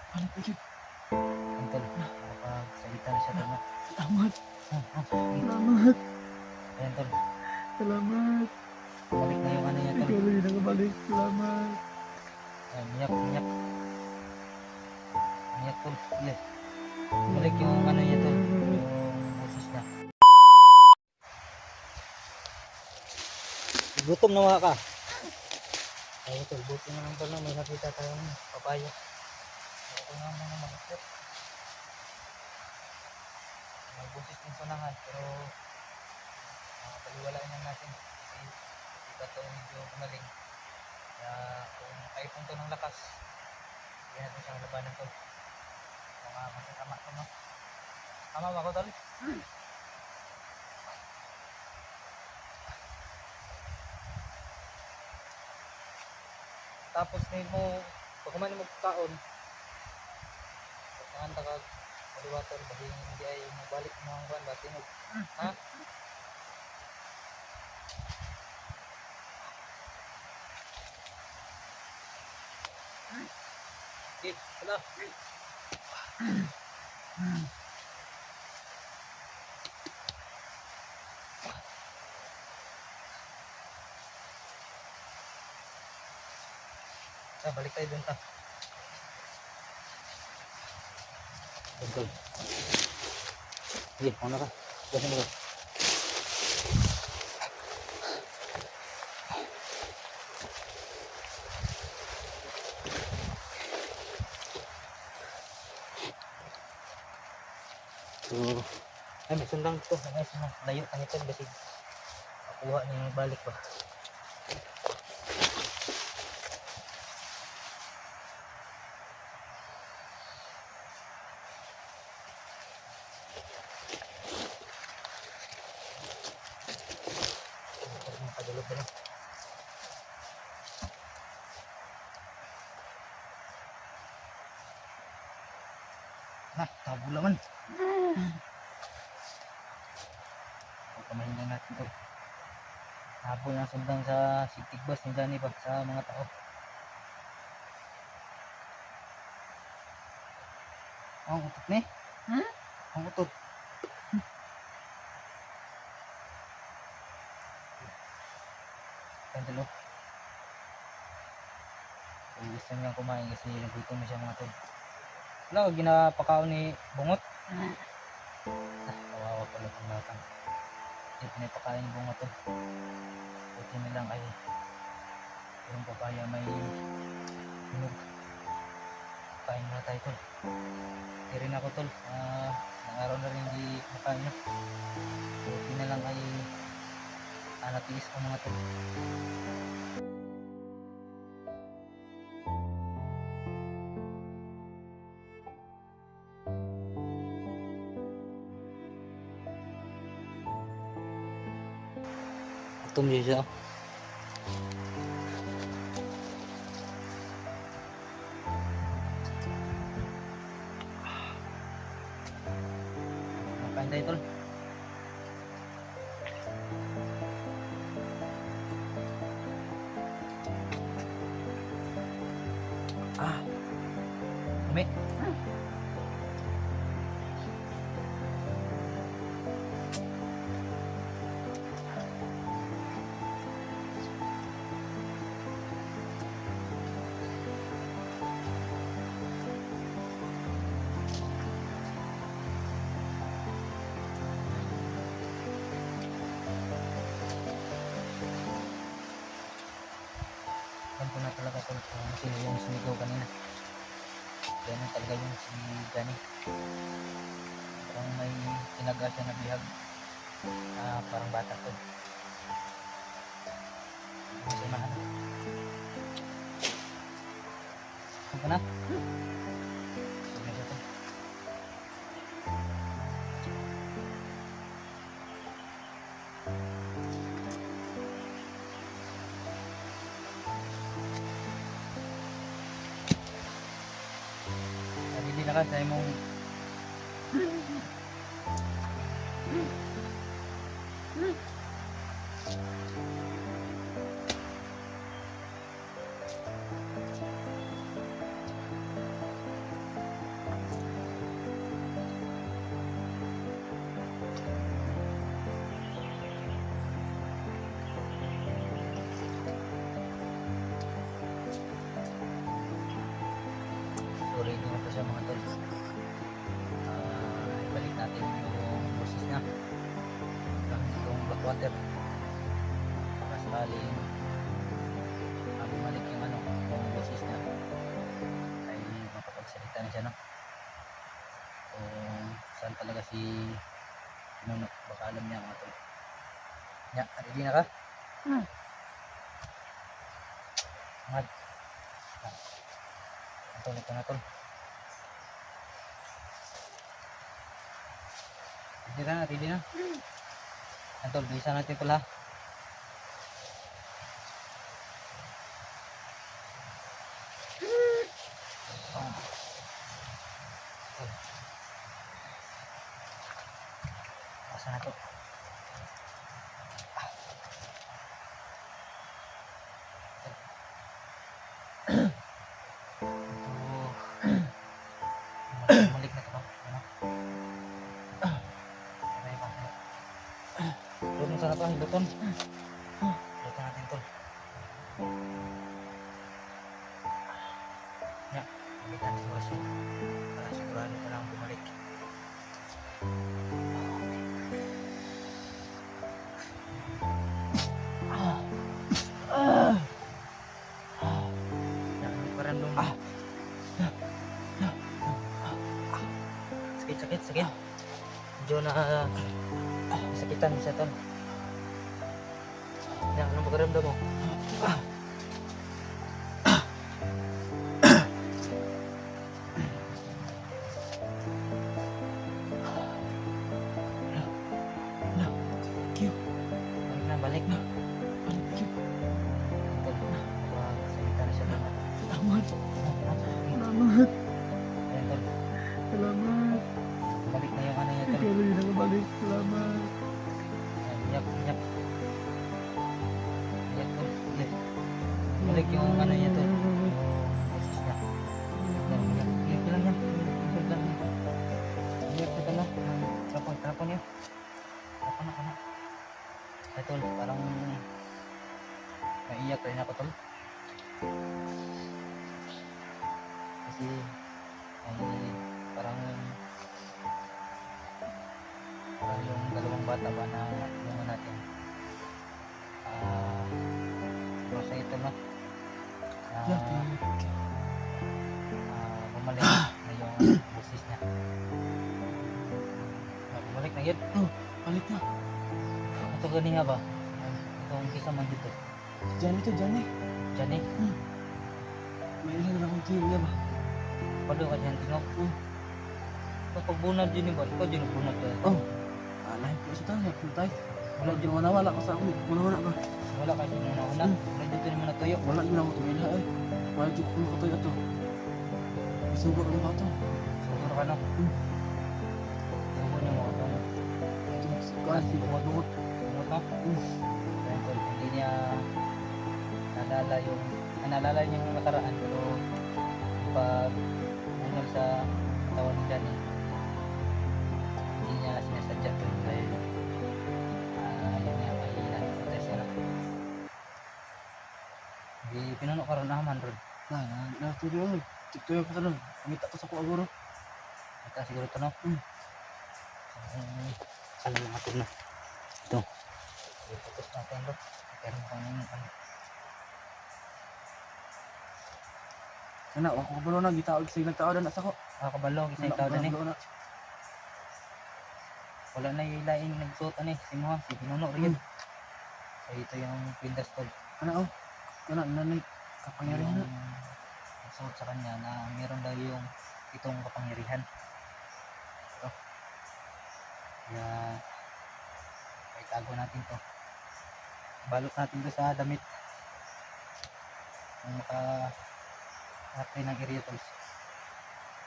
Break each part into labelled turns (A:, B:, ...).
A: Ano po yun?
B: Tol, nakapagsalita na siya tol na.
A: Salamat.
B: Sige.
A: Salamat.
B: Ayan tol,
A: Salamat.
B: balik na yung ano niya tol.
A: Ikaw rin nakabalik. Salamat.
B: Ayan, umiyak, umiyak. Umiyak tol, sige. Balik yung ano niya tol, yung boses niya. Gutom na mga ka. Ay tol, buti na lang tol na may nakita tayong papaya. Ito nga mga malapit. May boses din sa nangan, pero paliwalain lang natin kasi di ba ito medyo gumaling. Kaya kung kaipon to ng lakas, hindi natin siyang labanan tol. Mga masasama to no. Tama ba ako tol? Tapos may mo, pag kumain mo kaon, pagkaan takag kaliwa tol, bahi hindi ay mabalik mo ang kuhan ba, tinog. Ha? Okay, wala. Balik tayo dun ta. Tol. Sige, mauna ka. Gasin mo ka. So, ay may sundang to. Ay, sundang. Layo ka nito. Kasi makuha niya yung balik ba. Makadulog ka na. Tabo naman. Pagkamahin lang natin to. Hapon ang sundang sa sitig bus ni Johnny pa sa mga tao. Ang utot ni? Ang utot. Kandalo. Kung gusto niyang kumain kasi nagutom na siya mga tol. Wala ka ginapakaon ni Bungot. Kawawa pala itong batang. Hindi pinapakain ni Bungot tol. Buti na lang ay yung papaya may hinog. Kain muna tayo tol. Hindi rin ako tol. Ilang araw na rin hindi makain na. Buti na lang ay natiis ko mga tol. Gutom niya siya. Makain tayo tol. Umi. Alam ko na talaga tol kung sino yung sumigaw kanina. Ganun talaga yung si Johnny. Parang may tinaga siya na bihag. Parang bata tol. Kasi mahal. Saan ka na? Saan na siya tol? Hindi na ka sa mong siya mga tol. Ibalik natin yung boses niya gamit itong black water para sakaling bumalik yung yung boses niya ay makapagsalita na siya, no? Kung saan talaga si Nuno, baka alam niya mga tol. Ready na ka? Mad. Ito na tol. Ready na. Tol, bilisan natin pala. Asa na to? Balik na to ba? Doon sana to, hiluton. Hiluton natin tol. Balik natin oras yun. Para sigurado ka lang bumalik. Hindi pa rin doon. Sakit. Medyo na sakitan siya tol. Anong pagkaramdam mo? Balik na. Sakitan na siya tol.
A: Salamat.
B: Ayan tol.
A: Salamat.
B: Balik na yung niya tol.
A: Ikaw rin nakabalik. Salamat.
B: Iyak tol. Balik yung niya tol. Boses niya. Iyak lang yan. Iyak na tol. Trapon niya. Trapon na. Ay tol, parang naiyak rin ako tol. Kasi parang yung dalawang bata ba na tulungan natin. Siguro sa ito no. Bumalik na yung boses niya. Bumalik na yun.
A: Balik na.
B: Ito ganiha ba? Itong kisa man dito.
A: Diyan eh.
B: Diyan eh.
A: May ilan na akong kilo ba?
B: Palo ka dyan tingog. Kapag bunad dyan ba? Ikaw dyan bunad ka.
A: Lahat ko sa tayo. Puntay.
B: Wala dyan.
A: Wala ko sa ako. Wala ba?
B: Wala ka dyan una. Wala dyan naman natuyo.
A: Wala din ako tumila eh. Wala dyan ko makatoy ato. Isugod ang mga ato.
B: Siguro ka no? Siguro niya mga itong
A: Kuan, dumot.
B: tumot no? Kaya tol, hindi niya naalala niya yung nakaraan pero pag unal sa katawan ni Johnny hindi niya sinasadya tol dahil ayun niya may ilan siya lang. Di pinuno ka ron naman ron.
A: Natuloy ako. Tiktoy ako sa doon. Kumita ko sa kuha guro.
B: Ito siguro ito no? Saan yung mga na? Ito. Iputos natin bro. Pero mukhang
A: Sana, ako kabalo na. Gitaog sa nagtao na sa ko.
B: kabalo, isang tao na eh. Wala na yung laing nagsuot si Moha, si Pinuno rin. So ito yung Pindas tol.
A: Nanay, kapangyarihan na.
B: Nagsuot sa kanya na meron daw yung itong kapangyarihan. Ito. Kaya itago natin to. Balot natin to sa damit. Kung maka-apply ng area tools.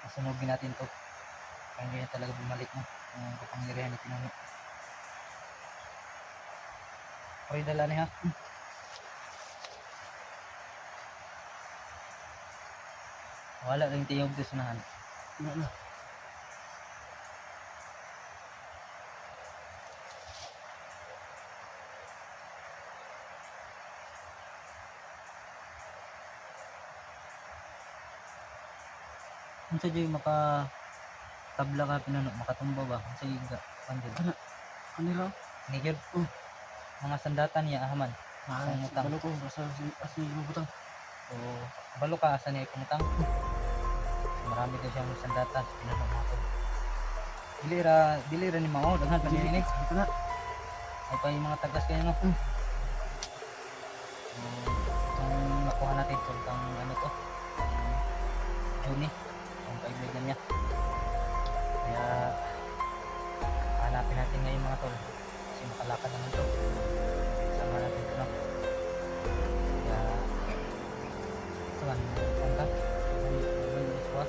B: Masunogin natin to. Kaya hindi na talaga bumalik no. Yung kapangyarihan ni Pinuno. Pari dala niya. Wala rin tiyog sa sunahan.
A: Wala.
B: Unsa jay maka tabla ka pinano makatumba ba unsa iga pandil.
A: Kanila.
B: Ni gyud.
A: Oh.
B: Mga sandatan niya ahaman. Pangutang.
A: Balo ko basta asi mabutang.
B: So balo ka asa niya pangutang. Marami daw siyang sandatan pinano nato. Dili ra ni mao daghan pa ni.
A: Ito na.
B: Ay pa yung mga tagas kayo no. Itong nakuha natin tong ano to. Juni. Ang kaibigan niya. Kaya hanapin natin ngayon mga tol. Kasi makalakad naman to. Sama natin ito no. Kaya saan kung ka? May iswa.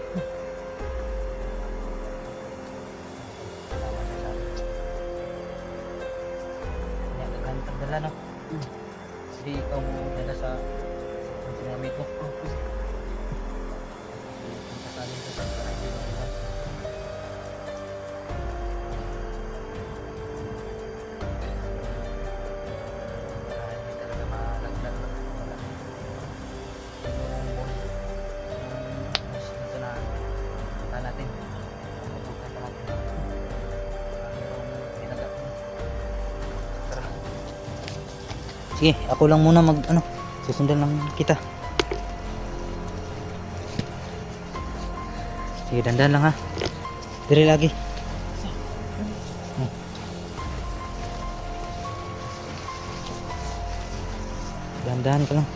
B: Tama siya sa atin. Kaya daghan tagdala no. Hindi ikaw mo dala sa sinamit ko. Punta sa atin sa para hindi mo hindi talaga malaglag. Wala. Yung na punta natin. Pupunta natin. Mayroong binaga. Tara. Sige, ako lang muna susundan lang kita. Sige, dandan lang ha. Diri lagi. Dandan ka lang.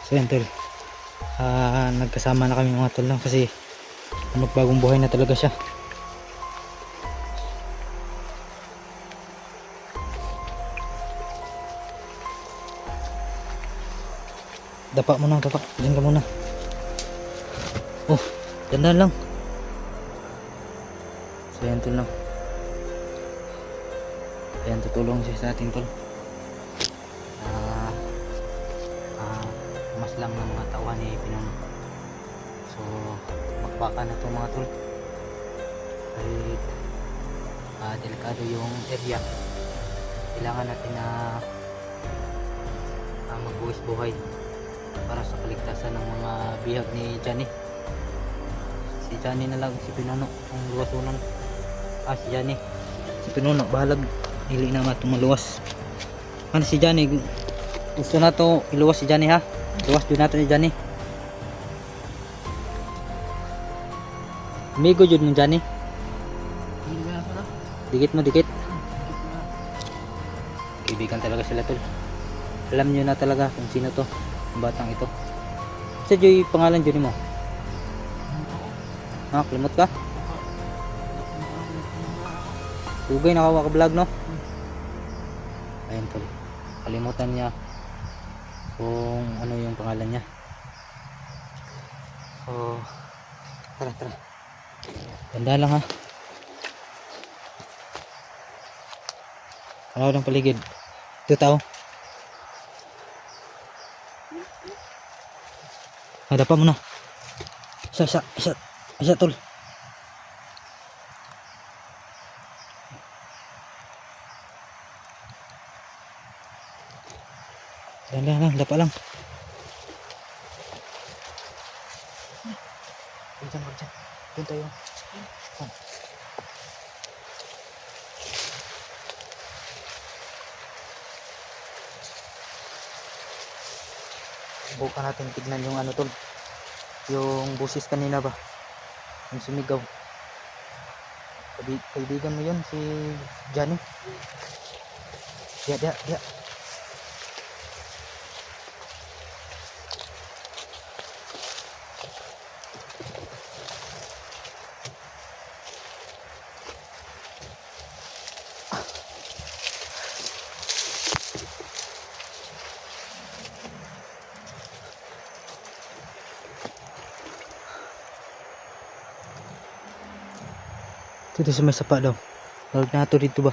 B: So yan tol, nagkasama na kami mga tol lang kasi magbagong buhay na talaga siya. Dapa muna, dapa, diyan ka muna. Oh, dandan lang. So yan tol lang. Ayan, tutulong siya sa ating tol. Mas lang ng mga tauhan ni Pinuno. So magbaka na to mga tol. Kahit delikado yung area, kailangan natin na magbuwis buhay para sa kaligtasan ng mga bihag ni Johnny. Si Johnny na lang, si Pinuno ang luwasunan. Si Johnny, si Pinuno bahalag dili na matumaluwas. Ano si Johnny, gusto na to iluwas si Johnny ha. Luwas dyan natin ni Johnny. Amigo dyan mo Johnny. Dikit mo, dikit. Kaibigan talaga sila tol. Alam nyo na talaga kung sino to, ang batang ito. Sa Joy pangalan Johnny mo? Kalimot ka? Tugay nakawa ka vlog no? Ayun tol, kalimutan niya kung ano yung pangalan niya. So tara. Ganda lang ha. Ano ng paligid? Ito tao. Dapa mo na. Isa tol. Lang, dapa lang. Diyan. Doon tayo. Subukan natin tignan yung ano tol. Yung busis kanina ba? Yung sumigaw. Kaibigan mo yun, si Johnny. Dia. Dito sa may sapa daw. Huwag na ito dito ba?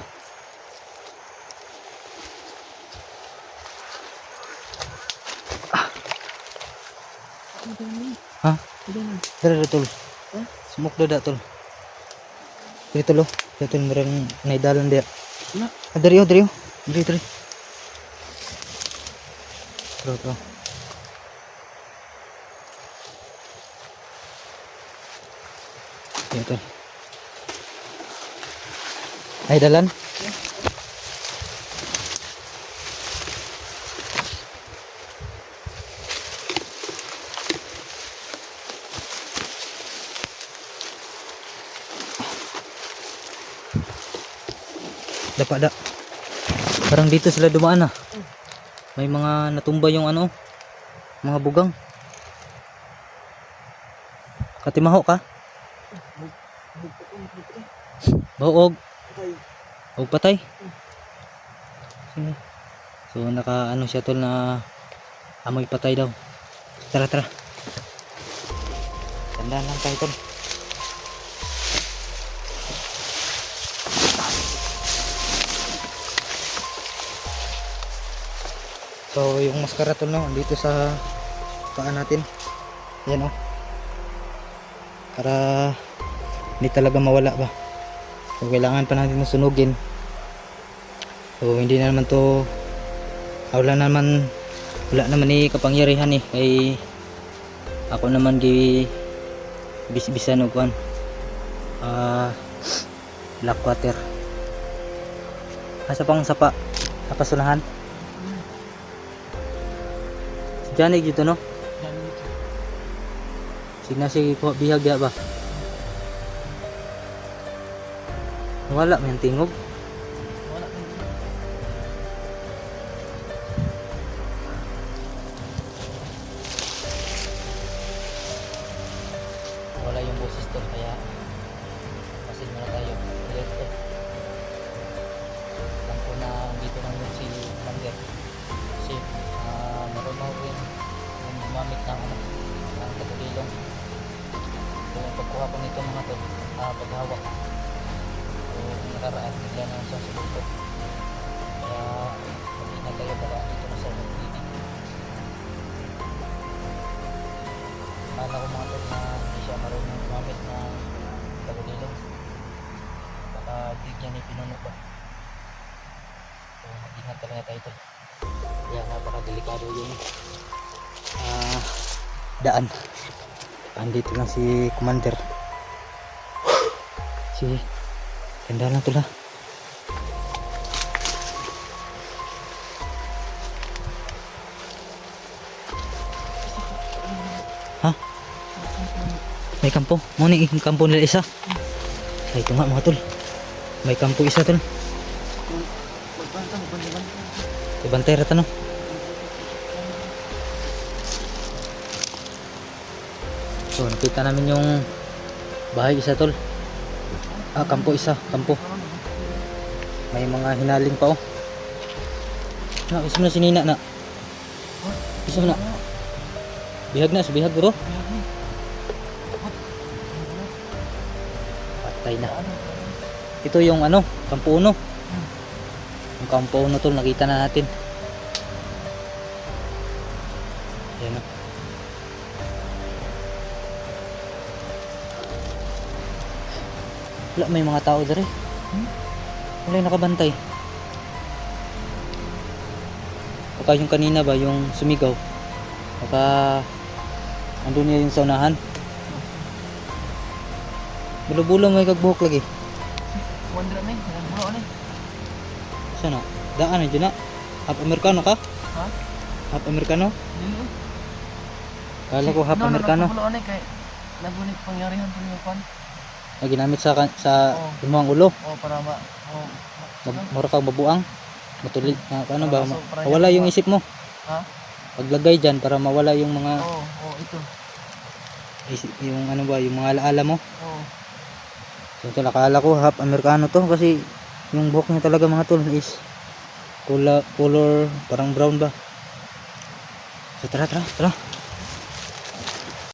B: Ha?
A: Udah na.
B: Dara tol.
A: Ha?
B: Smoke dada tol. Dito lo. Dito merang naidalan dia.
A: Na.
B: Dari. Diri. Bro. Ya tol. Naidalan. Dapat dak. Parang dito sila dumaan ah. May mga natumba yung ano, mga bugang. Katimaho ka? Baog. Og patay. Sige. So naka ano siya tol na amoy patay daw. Tara. Tandaan lang tayo tol. So yung maskara tol no, dito sa paa natin. Yan oh. Para hindi talaga mawala ba. So kailangan pa natin sunugin. So hindi na naman to wala naman ni kapangyarihan eh. Kay ako naman bis-bisan og kuan. Black water. Asa pang sapa sa pasulahan. Janig dito no? Signa sige ko bihag dia ba? Wala man tingog. Wala yung boses to kaya pasin muna tayo. Dito. Lang ko na dito lang yung si Commander. Kasi marunong rin yung gumamit ng katulilong. So pagkuha ko nito mga to, paghawak. So nakaraan bigla na sa sulok. Kaya mag-ingat tayo para dito na sa pagdidig. Kala ko mga to na hindi siya marunong gumamit ng katulilong. Baka bigyan ni pinuno ba. So mag-ingat talaga tayo to. Kaya napakadelikado yung daan. Andito lang si Commander. Sige, ganda lang ito lang. Ha? May kampo? Muna yung kampo nila isa. Ay ito nga mga tol. May kampo isa tol. Ibantay rata no. So nakita namin yung bahay isa tol. Kampo isa, kampo. May mga hinaling pa oh. Isa mo na sinina na. Isa mo na. Bihag na, subihag bro. Patay na. Ito yung ano, kampo uno. Yung kampo uno tol, nakita na natin. Ayan o. Wala, may mga tao dere. Wala yung nakabantay. Baka yung kanina ba, yung sumigaw. Baka andun niya yung saunahan. Bulo-bulo may kagbuhok lagi.
A: Wandra na eh. Bulo na eh.
B: Sana? Daan na dyan na. Half Amerikano ka?
A: Ha?
B: Half Amerikano?
A: Dili.
B: Kala ko half Amerikano.
A: Bulo na eh. Kaya nagunit pangyarihan sa mga pan.
B: Na ginamit sa lumang ulo.
A: Para
B: Mura kang babuang. Matulig. Paano ba?
A: So,
B: Mawala yung isip mo.
A: Ha?
B: Paglagay dyan para mawala yung mga
A: ito.
B: yung ano ba, yung mga alaala mo.
A: Oo.
B: So ito, akala ko half Amerikano to kasi yung buhok niya talaga mga tol is color parang brown ba. So tara.